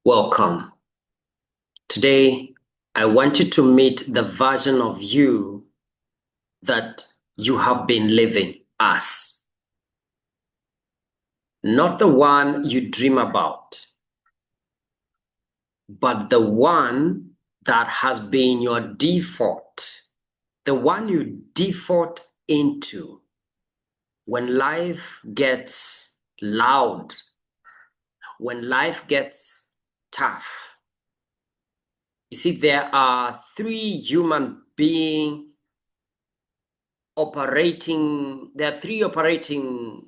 Welcome. Today, I want you to meet the version of you that you have been living as. Not the one you dream about, but the one that has been your default, the one you default into when life gets loud, when life gets tough. You see, there are three operating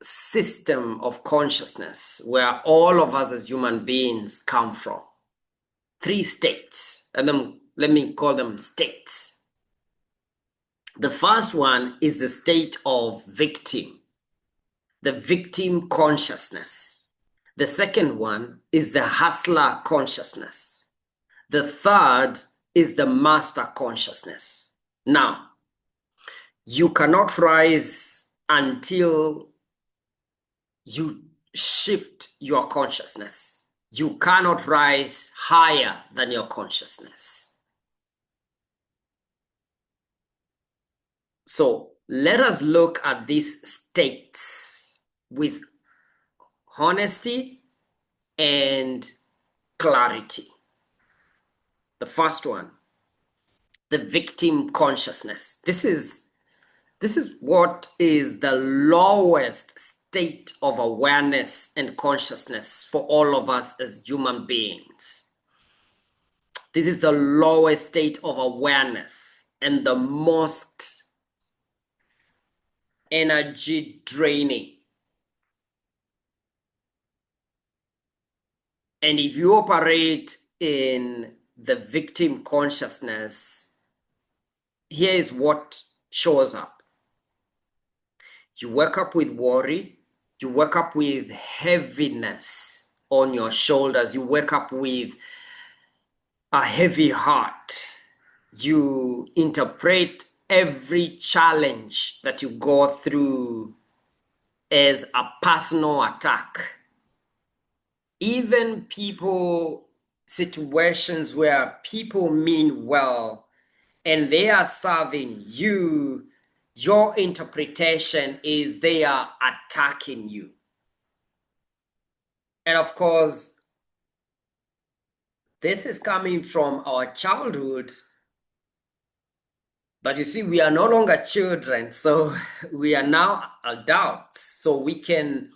system of consciousness where all of us as human beings come from. Three states, and then let me call them states. The first one is the state of victim, the victim consciousness. The second one is the hustler consciousness. The third is the master consciousness. Now, you cannot rise until you shift your consciousness. You cannot rise higher than your consciousness. So let us look at these states with honesty and clarity. The first one, the victim consciousness. This is what is the lowest state of awareness and consciousness for all of us as human beings. This is the lowest state of awareness and the most energy draining. And if you operate in the victim consciousness, here is what shows up. You wake up with worry. You wake up with heaviness on your shoulders. You wake up with a heavy heart. You interpret every challenge that you go through as a personal attack. Even situations where people mean well and they are serving you, your interpretation is they are attacking you. And of course, this is coming from our childhood. But you see, we are no longer children, so we are now adults. So we can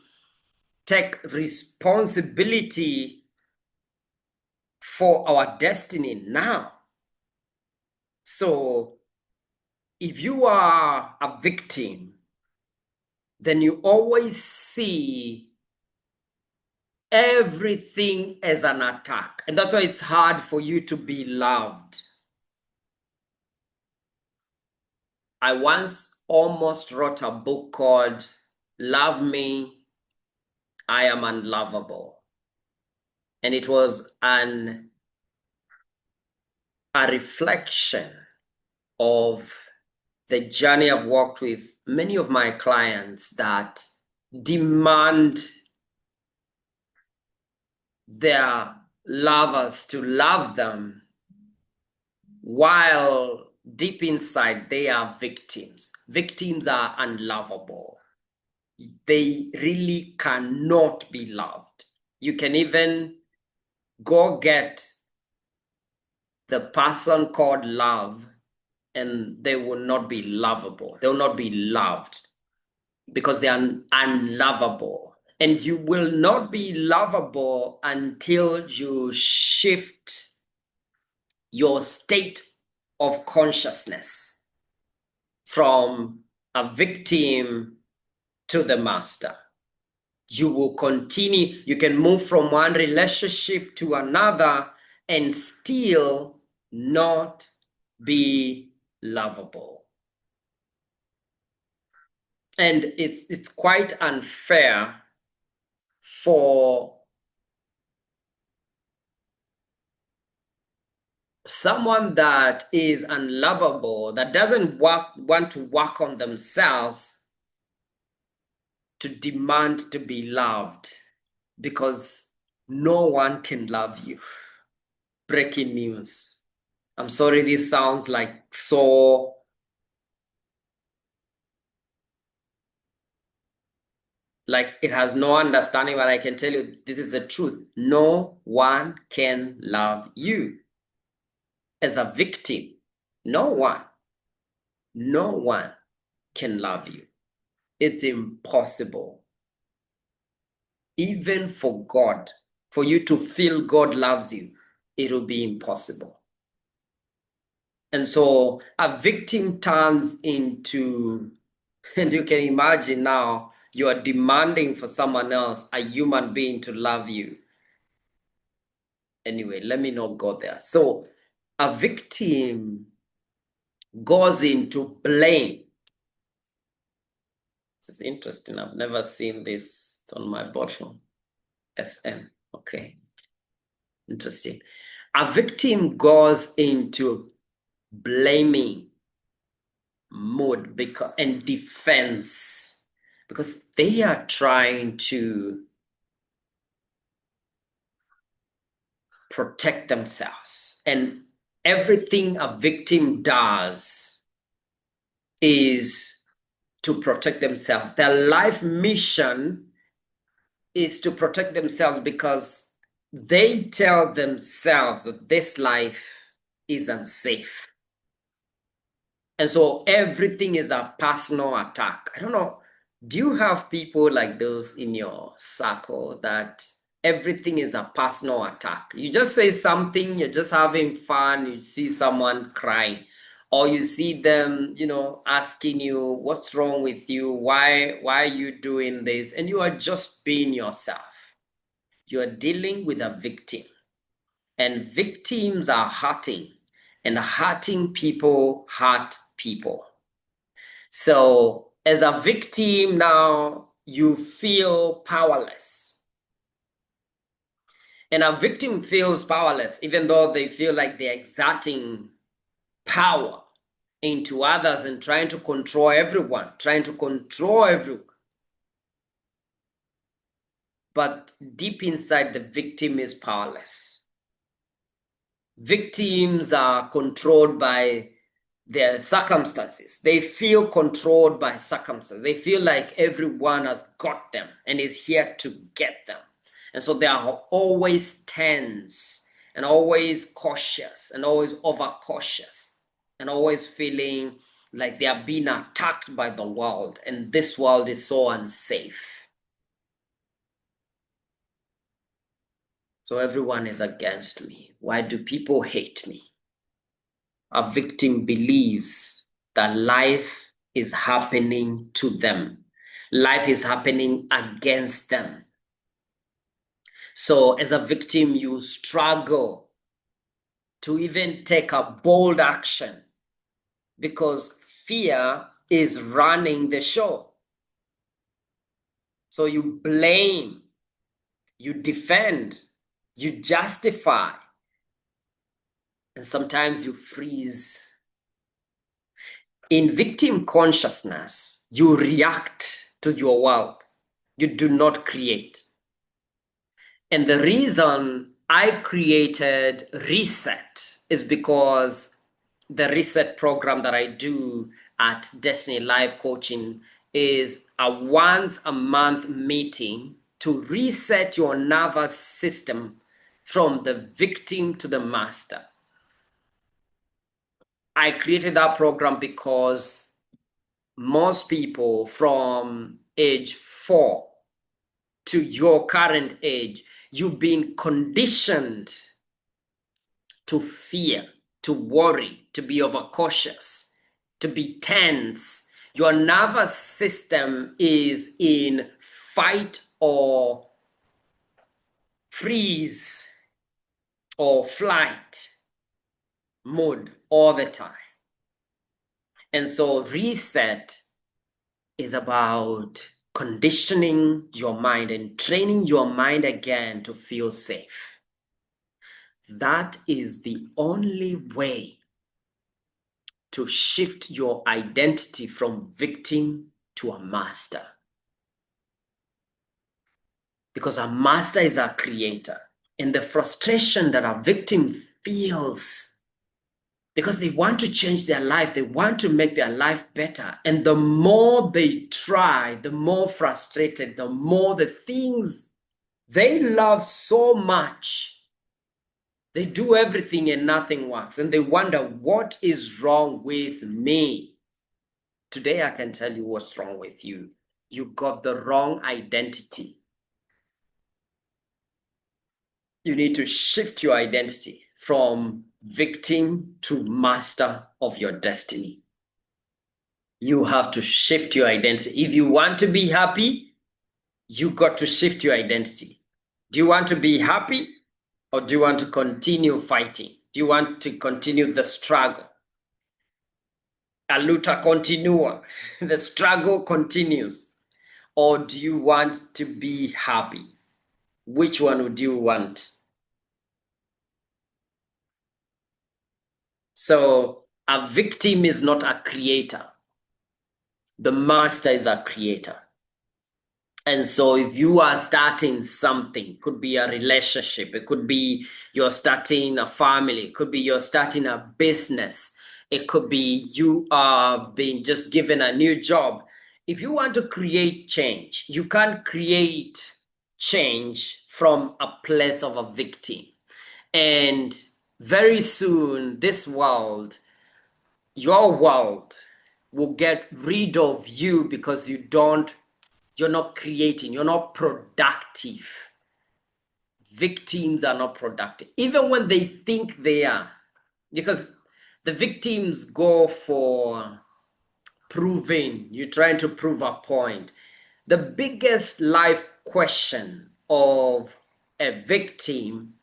take responsibility for our destiny now. So if you are a victim, then you always see everything as an attack. And that's why it's hard for you to be loved. I once almost wrote a book called Love Me, I Am Unlovable. And it was a reflection of the journey I've walked with many of my clients that demand their lovers to love them while deep inside they are victims. Victims are unlovable. They really cannot be loved. You can even go get the person called love and they will not be lovable. They will not be loved because they are unlovable. And you will not be lovable until you shift your state of consciousness from a victim to the master. You will continue, you can move from one relationship to another and still not be lovable. And it's quite unfair for someone that is unlovable, that doesn't want to work on themselves, to demand to be loved. because no one can love you. Breaking news. I'm sorry, this sounds like so like it has no understanding, but I can tell you this is the truth. No one can love you as a victim. No one can love you. It's impossible. Even for God, for you to feel God loves you, it will be impossible. And so a victim turns into, and you can imagine now, you are demanding for someone else, a human being, to love you. Anyway, let me not go there. So a victim goes into blame. This is interesting. I've never seen this. It's on my bottle. SM. Okay. Interesting. A victim goes into blaming mode and defense because they are trying to protect themselves. And everything a victim does is to protect themselves. Their life mission is to protect themselves because they tell themselves that this life is unsafe. And so everything is a personal attack. I don't know. Do you have people like those in your circle that everything is a personal attack? You just say something, you're just having fun, you see someone crying, or you see them, asking you, what's wrong with you? Why are you doing this? And you are just being yourself. You are dealing with a victim. And victims are hurting. And hurting people hurt people. So as a victim now, you feel powerless. And a victim feels powerless, even though they feel like they're exerting power into others and trying to control everyone. But deep inside, the victim is powerless. Victims are controlled by their circumstances. They feel controlled by circumstances. They feel like everyone has got them and is here to get them. And so they are always tense and always cautious and always overcautious and always feeling like they are being attacked by the world and this world is so unsafe. So everyone is against me. Why do people hate me? A victim believes that life is happening to them. Life is happening against them. So as a victim, you struggle to even take a bold action because fear is running the show. So you blame, you defend, you justify, and sometimes you freeze. In victim consciousness, you react to your world. You do not create. And the reason I created Reset is because the Reset program that I do at Destiny Life Coaching is a once a month meeting to reset your nervous system from the victim to the master. I created that program because most people from age 4 to your current age, you've been conditioned to fear, to worry, to be overcautious, to be tense. Your nervous system is in fight or freeze or flight mode all the time. And so reset is about conditioning your mind and training your mind again to feel safe. That is the only way to shift your identity from victim to a master. because our master is our creator. And the frustration that our victim feels because they want to change their life, they want to make their life better. And the more they try, the more frustrated, the more the things they love so much, they do everything and nothing works. And they wonder, what is wrong with me? Today, I can tell you what's wrong with you. You got the wrong identity. You need to shift your identity from victim to master of your destiny. You have to shift your identity. If you want to be happy, you got to shift your identity. Do you want to be happy, or do you want to continue fighting? Do you want to continue the struggle? A luta continua. The struggle continues. Or do you want to be happy? Which one would you want? So a victim is not a creator. The master is a creator. And so if you are starting something, it could be a relationship, it could be you're starting a family, it could be you're starting a business, it could be you have been just given a new job. If you want to create change, you can't create change from a place of a victim. And very soon, this world, your world, will get rid of you because you're not creating, you're not productive. Victims are not productive, even when they think they are, because the victims go for proving, you're trying to prove a point. The biggest life question of a victim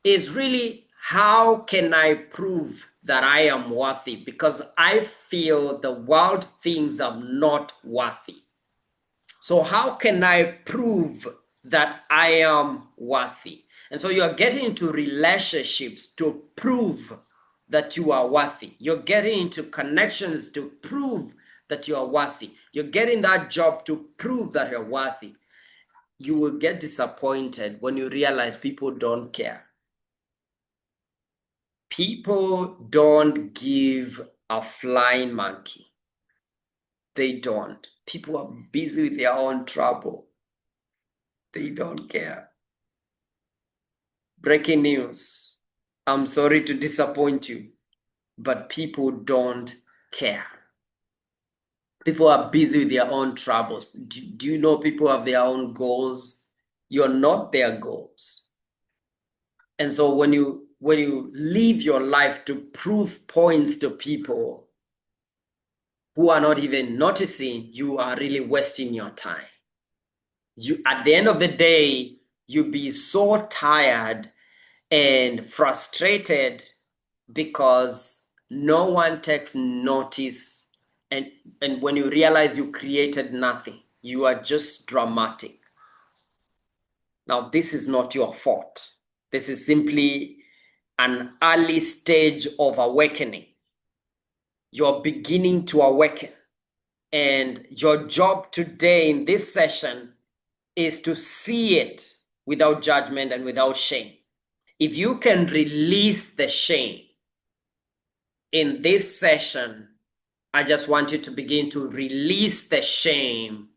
is really, how can I prove that I am worthy? Because I feel the world thinks I'm not worthy. So how can I prove that I am worthy? And so you're getting into relationships to prove that you are worthy. You're getting into connections to prove that you are worthy. You're getting that job to prove that you're worthy. You will get disappointed when you realize people don't care. People don't give a flying monkey. They don't. People are busy with their own trouble. They don't care. Breaking news. I'm sorry to disappoint you, but people don't care. People are busy with their own troubles. Do you know people have their own goals? You're not their goals. And so when you live your life to prove points to people who are not even noticing, you are really wasting your time. You, at the end of the day, you'll be so tired and frustrated because no one takes notice. And when you realize you created nothing, you are just dramatic. Now, this is not your fault. This is simply an early stage of awakening. You're beginning to awaken. And your job today in this session is to see it without judgment and without shame. If you can release the shame in this session, I just want you to begin to release the shame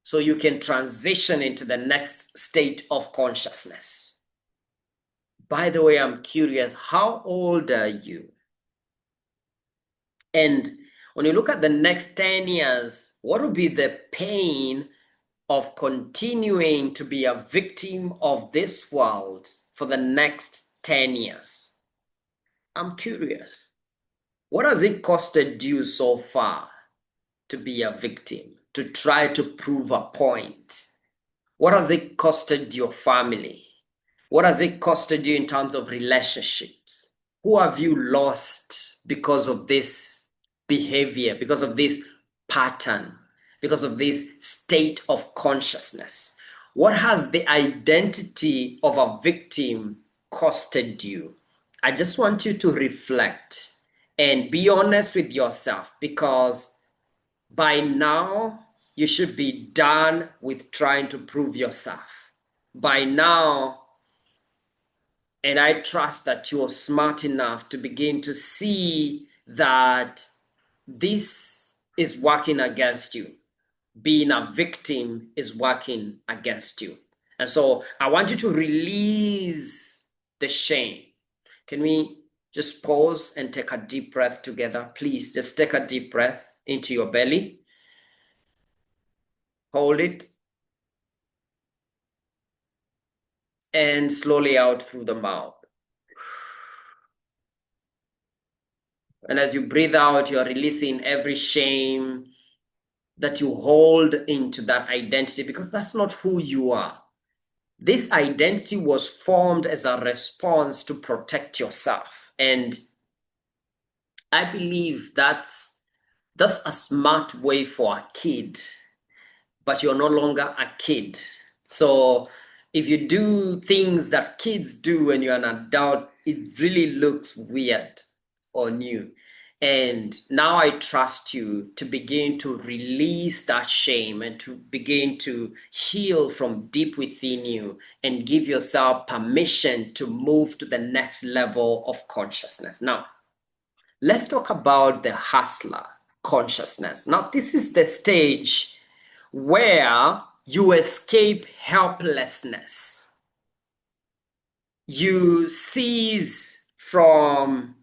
so you can transition into the next state of consciousness. By the way, I'm curious, how old are you? And when you look at the next 10 years, what will be the pain of continuing to be a victim of this world for the next 10 years? I'm curious. What has it costed you so far to be a victim, to try to prove a point? What has it costed your family? What has it costed you in terms of relationships? Who have you lost because of this behavior, because of this pattern, because of this state of consciousness? What has the identity of a victim costed you? I just want you to reflect and be honest with yourself, because by now you should be done with trying to prove yourself. by now, and I trust that you're smart enough to begin to see that this is working against you. Being a victim is working against you. And so I want you to release the shame. Can we just pause and take a deep breath together? Please just take a deep breath into your belly. Hold it. And slowly out through the mouth. And as you breathe out, you're releasing every shame that you hold into that identity, because that's not who you are. This identity was formed as a response to protect yourself. And I believe that's a smart way for a kid, but you're no longer a kid. So if you do things that kids do when you're an adult, it really looks weird or new. And now I trust you to begin to release that shame and to begin to heal from deep within you and give yourself permission to move to the next level of consciousness. Now, let's talk about the hustler consciousness. Now, this is the stage where you escape helplessness. You cease from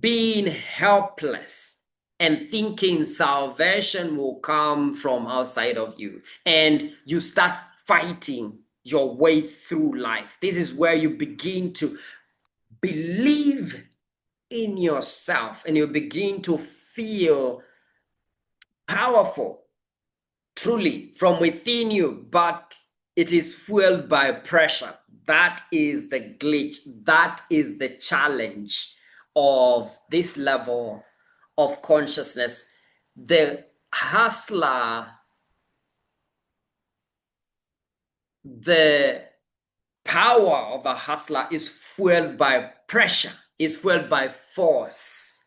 being helpless and thinking salvation will come from outside of you, and you start fighting your way through life. This is where you begin to believe in yourself and you begin to feel powerful truly from within you, but it is fueled by pressure. That is the glitch. That is the challenge of this level of consciousness. The hustler, the power of a hustler is fueled by pressure, is fueled by force.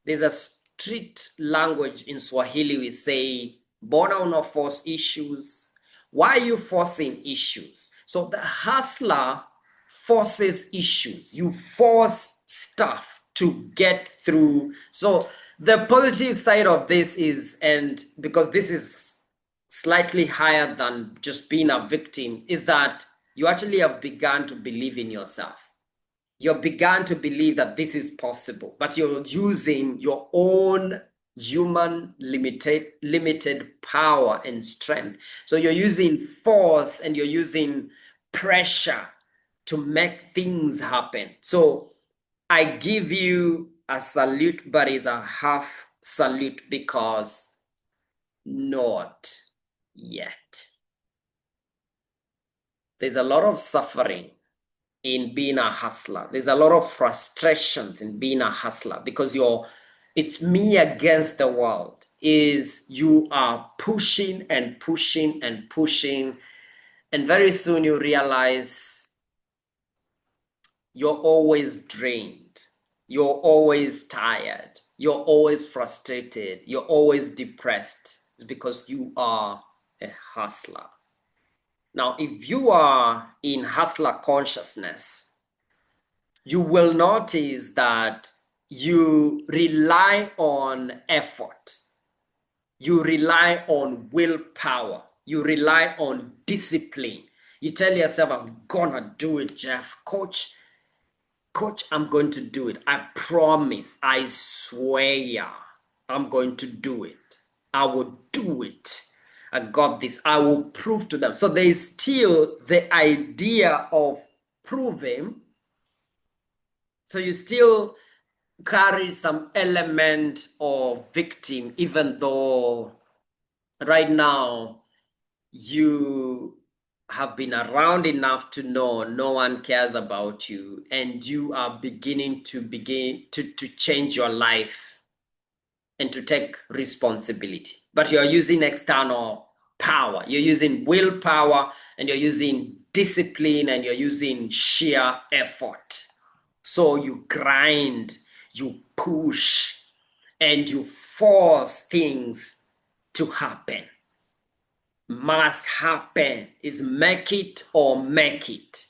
There's a street language in Swahili, we say, "Bona una force issues." Why are you forcing issues? So the hustler forces issues. You force stuff to get through. So the positive side of this is, and because this is slightly higher than just being a victim, is that you actually have begun to believe in yourself. You've begun to believe that this is possible, but you're using your own human limited power and strength. So you're using force and you're using pressure to make things happen. So I give you a salute, but it's a half salute because not yet. There's a lot of suffering in being a hustler. There's a lot of frustrations in being a hustler because it's me against the world. Is you are pushing and pushing and pushing, and very soon you realize you're always drained, you're always tired, you're always frustrated, you're always depressed. It's because you are a hustler. Now, if you are in hustler consciousness, you will notice that you rely on effort. You rely on willpower. You rely on discipline. You tell yourself, "I'm gonna do it, Jeff. Coach, I'm going to do it. I promise. I swear I'm going to do it. I will do it. I got this. I will prove to them." So there is still the idea of proving. So you still carry some element of victim, even though right now you have been around enough to know no one cares about you, and you are beginning to change your life and to take responsibility. But you're using external power, you're using willpower, and you're using discipline, and you're using sheer effort. So you grind, you push, and you force things to happen. must happen. It's make it or make it.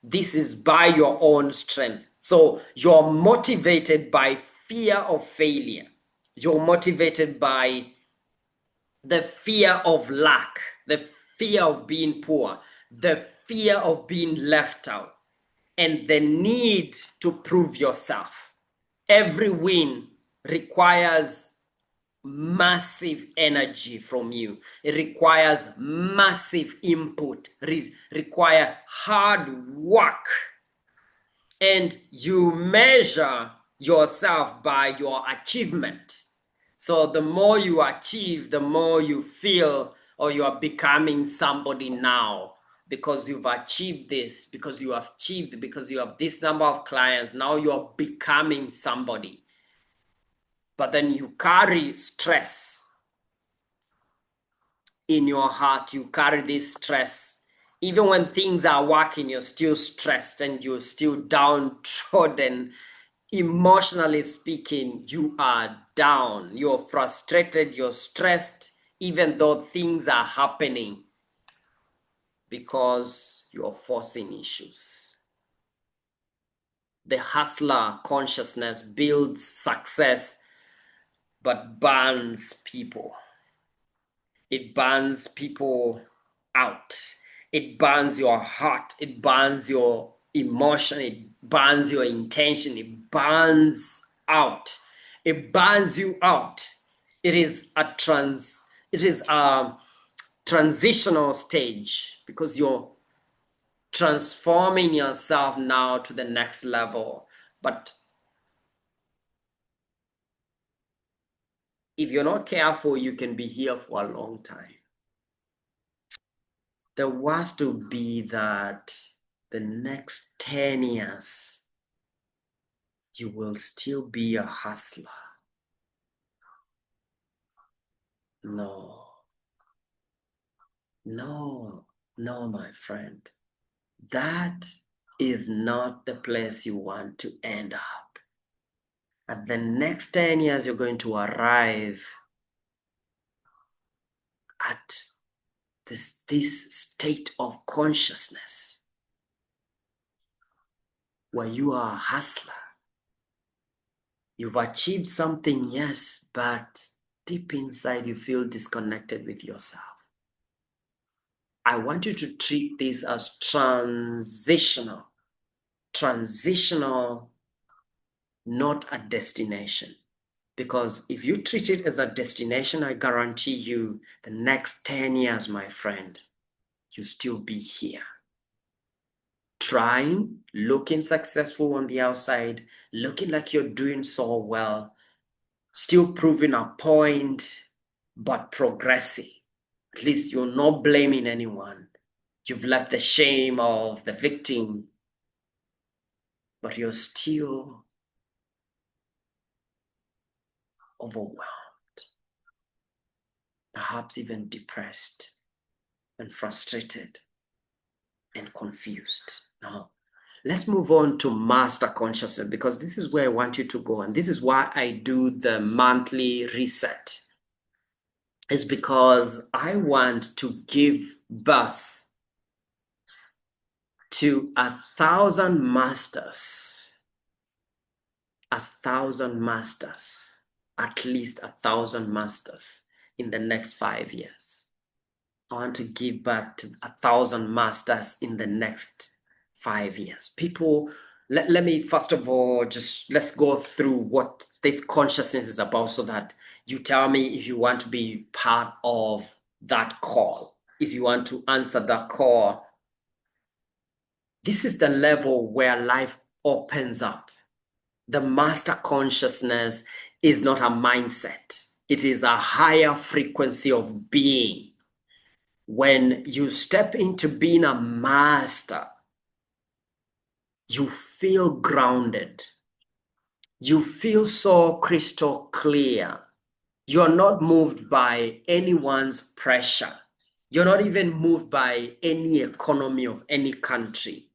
This is by your own strength. So you're motivated by fear of failure. You're motivated by the fear of lack, the fear of being poor, the fear of being left out, and the need to prove yourself. Every win requires massive energy from you. It requires massive input, require hard work. And you measure yourself by your achievement. So the more you achieve, the more you feel or you are becoming somebody now because you've achieved this, because you have achieved, because you have this number of clients. Now you're becoming somebody. But then you carry stress in your heart. You carry this stress. Even when things are working, you're still stressed and you're still downtrodden. Emotionally speaking, you are down. You're frustrated. You're stressed, even though things are happening because you're forcing issues. The hustler consciousness builds success but burns people. It burns people out. It burns your heart. It burns your emotion. It burns your intention. It burns out. It burns you out. It is a transitional stage because you're transforming yourself now to the next level. But if you're not careful, you can be here for a long time. The worst would be that the next 10 years, you will still be a hustler. No, no, no, my friend. That is not the place you want to end up. At the next 10 years, you're going to arrive at this state of consciousness where you are a hustler. You've achieved something, yes, but deep inside you feel disconnected with yourself. I want you to treat this as transitional, not a destination. Because if you treat it as a destination, I guarantee you the next 10 years, my friend, you'll still be here. Trying, looking successful on the outside, looking like you're doing so well, still proving a point, but progressing. At least you're not blaming anyone. You've left the shame of the victim, but you're still overwhelmed, perhaps even depressed and frustrated and confused. Now, let's move on to master consciousness because this is where I want you to go. And this is why I do the monthly reset. It's because I want to give birth to 1,000 masters, 1,000 masters, at least 1,000 masters in the next 5 years. I want to give birth to 1,000 masters in the next 5 years. People, let me first of all, let's go through what this consciousness is about so that you tell me if you want to be part of that call, if you want to answer that call. This is the level where life opens up. The master consciousness is not a mindset. It is a higher frequency of being. When you step into being a master, you feel grounded. You feel so crystal clear. You're not moved by anyone's pressure. You're not even moved by any economy of any country.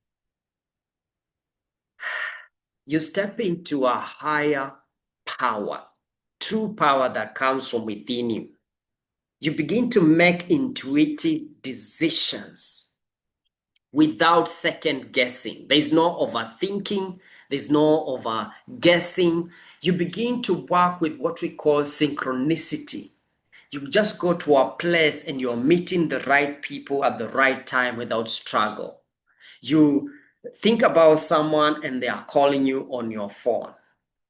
You step into a higher power, true power that comes from within you. You begin to make intuitive decisions without second guessing. There's no overthinking. There's no over guessing. You begin to work with what we call synchronicity. You just go to a place and you're meeting the right people at the right time without struggle. You think about someone and they are calling you on your phone.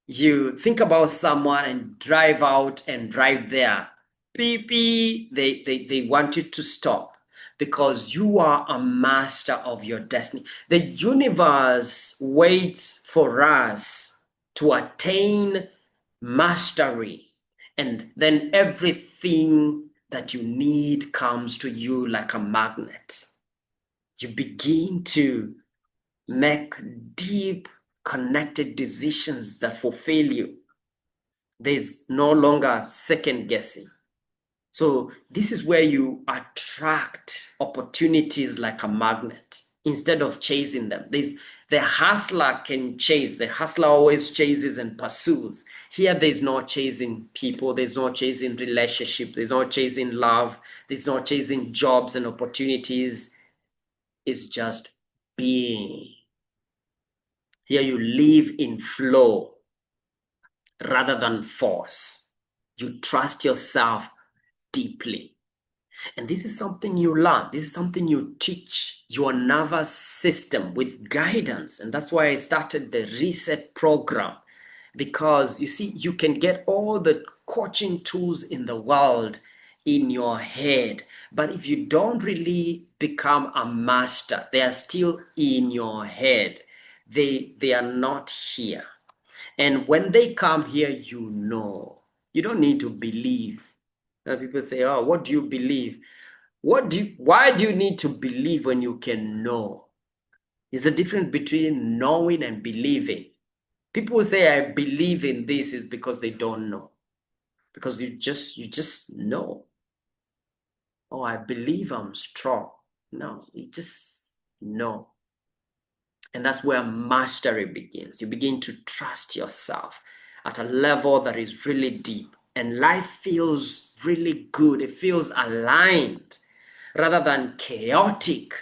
You think about someone and drive out and drive there. Beep, beep. They want you to stop because you are a master of your destiny. The universe waits for us to attain mastery, and then everything that you need comes to you like a magnet. You begin to make deep connected decisions that fulfill you. There's no longer second guessing. So this is where you attract opportunities like a magnet instead of chasing them. The hustler can chase. The hustler always chases and pursues. Here, there's no chasing people. There's no chasing relationships. There's no chasing love. There's no chasing jobs and opportunities. It's just being. Here you live in flow rather than force. You trust yourself deeply. And this is something you learn. This is something you teach your nervous system with guidance. And that's why I started the reset program. Because you see, you can get all the coaching tools in the world in your head. But if you don't really become a master, they are still in your head. They are not here. And when they come here, you know. You don't need to believe. People say, oh, what do you believe? Why do you need to believe when you can know? There's a difference between knowing and believing. People who say, I believe in this is because they don't know. Because you just know. Oh, I believe I'm strong. No, you just know. And that's where mastery begins. You begin to trust yourself at a level that is really deep. And life feels really good. It feels aligned rather than chaotic.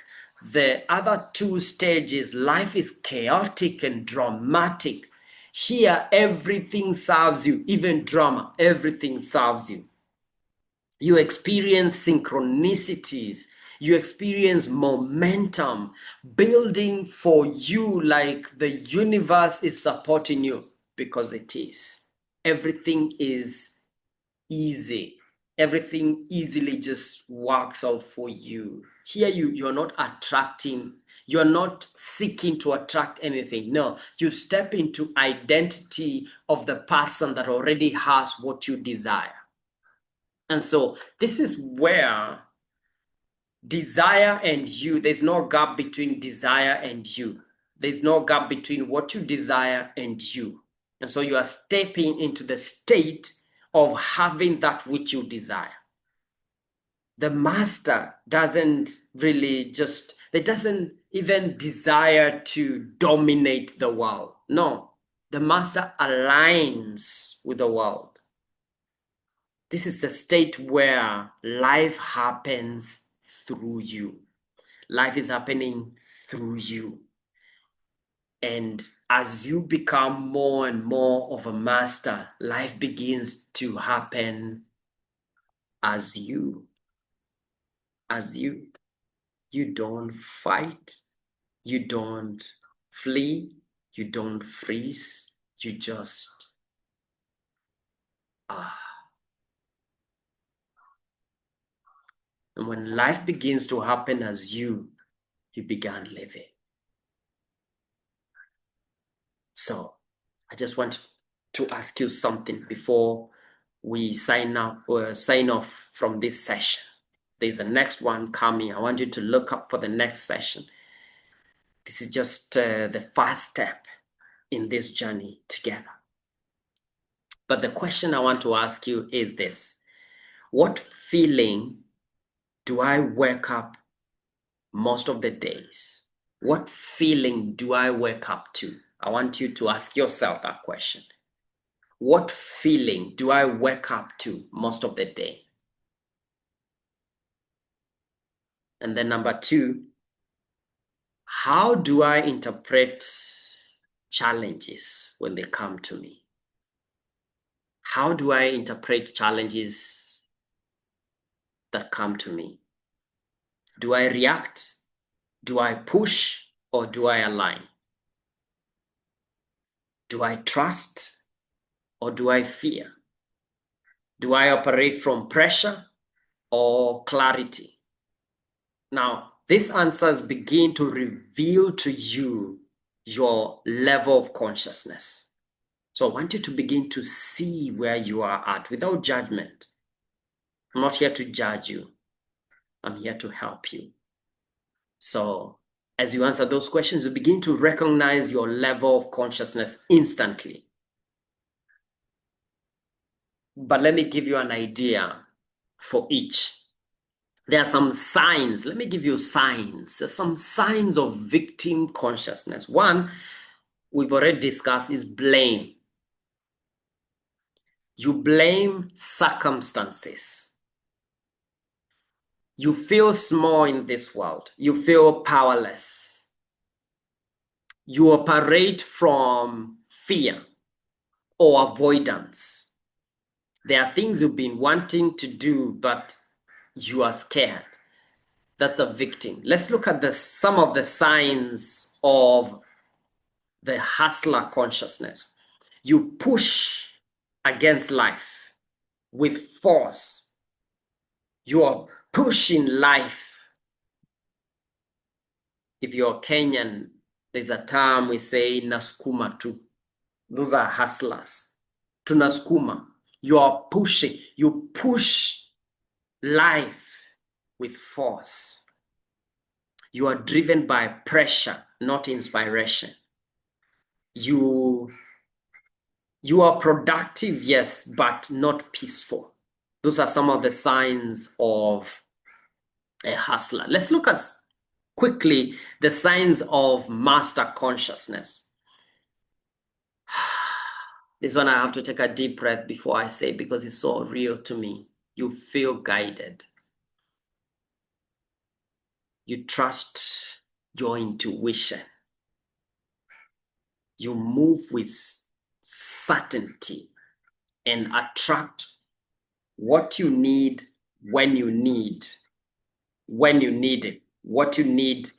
The other two stages, life is chaotic and dramatic. Here, everything serves you, even drama, everything serves you. You experience synchronicities. You experience momentum building for you like the universe is supporting you because it is. Everything is easy. Everything easily just works out for you. Here you're not attracting, you're not seeking to attract anything. No, you step into identity of the person that already has what you desire. And so this is where desire and you, there's no gap between desire and you. There's no gap between what you desire and you. And so you are stepping into the state of having that which you desire. The master doesn't really just, it doesn't even desire to dominate the world. No, the master aligns with the world. This is the state where life happens through you. Life is happening through you. And as you become more and more of a master, life begins to happen as you. As you. You don't fight. You don't flee. You don't freeze. You just are. And when life begins to happen as you began living. So I just want to ask you something before we sign up or sign off from this session. There's a next one coming. I want you to look up for the next session. This is just the first step in this journey together. But the question I want to ask you is this: what feeling do I wake up most of the days? What feeling do I wake up to? I want you to ask yourself that question. What feeling do I wake up to most of the day? And then number 2, how do I interpret challenges when they come to me? How do I interpret challenges that come to me? Do I react? Do I push? Or do I align? Do I trust? Or do I fear? Do I operate from pressure or clarity? Now, these answers begin to reveal to you your level of consciousness. So I want you to begin to see where you are at without judgment. I'm not here to judge you. I'm here to help you. So as you answer those questions, you begin to recognize your level of consciousness instantly. But let me give you an idea for each. There are some signs. Let me give you signs. There's some signs of victim consciousness. One, we've already discussed, is blame. You blame circumstances. You feel small in this world. You feel powerless. You operate from fear or avoidance. There are things you've been wanting to do, but you are scared. That's a victim. Let's look at some of the signs of the hustler consciousness. You push against life with force. You are pushing life. If you're Kenyan, there's a term we say naskuma too. Those are hustlers. Tunaskuma. You are pushing. You push life with force. You are driven by pressure, not inspiration. You are productive, yes, but not peaceful. Those are some of the signs of a hustler. Let's look at quickly the signs of master consciousness. This one I have to take a deep breath before I say, because it's so real to me. You feel guided. You trust your intuition. You move with certainty and attract what you need when you need it, what you need.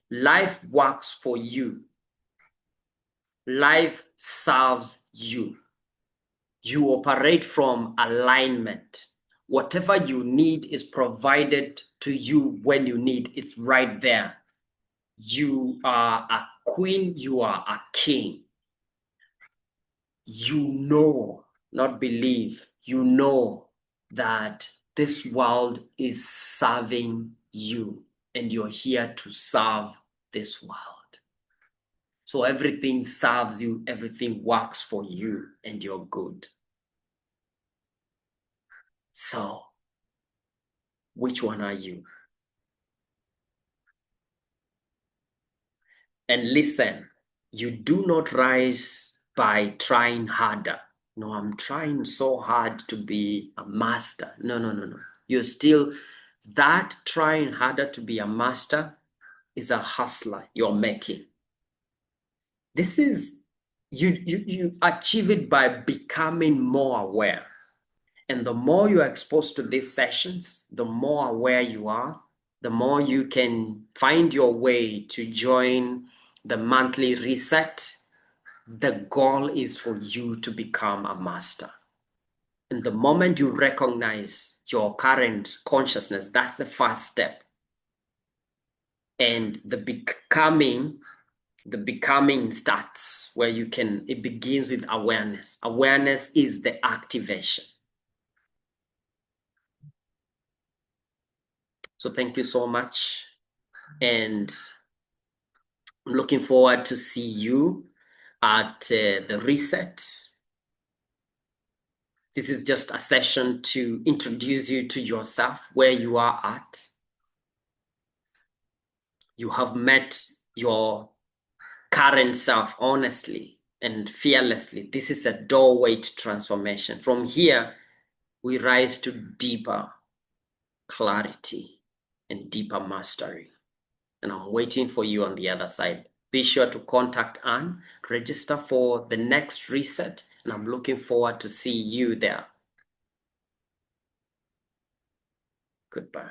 Life works for you. Life serves you. You operate from alignment. Whatever you need is provided to you when you need. It's right there. You are a queen. You are a king. You know, not believe, you know that this world is serving you and you're here to serve this world. So everything serves you, everything works for you, and you're good. So, which one are you? And listen, you do not rise by trying harder. No, I'm trying so hard to be a master. No. You're still, that trying harder to be a master is a hustler you're making. This is, you achieve it by becoming more aware. And the more you are exposed to these sessions, the more aware you are, the more you can find your way to join the monthly reset. The goal is for you to become a master. And the moment you recognize your current consciousness, that's the first step. And the becoming starts where it begins with awareness. Awareness is the activation. So thank you so much. And I'm looking forward to see you at the reset. This is just a session to introduce you to yourself, where you are at. You have met your current self honestly and fearlessly. This is the doorway to transformation. From here, we rise to deeper clarity and deeper mastery. And I'm waiting for you on the other side. Be sure to contact Anne, register for the next reset, and I'm looking forward to see you there. Goodbye.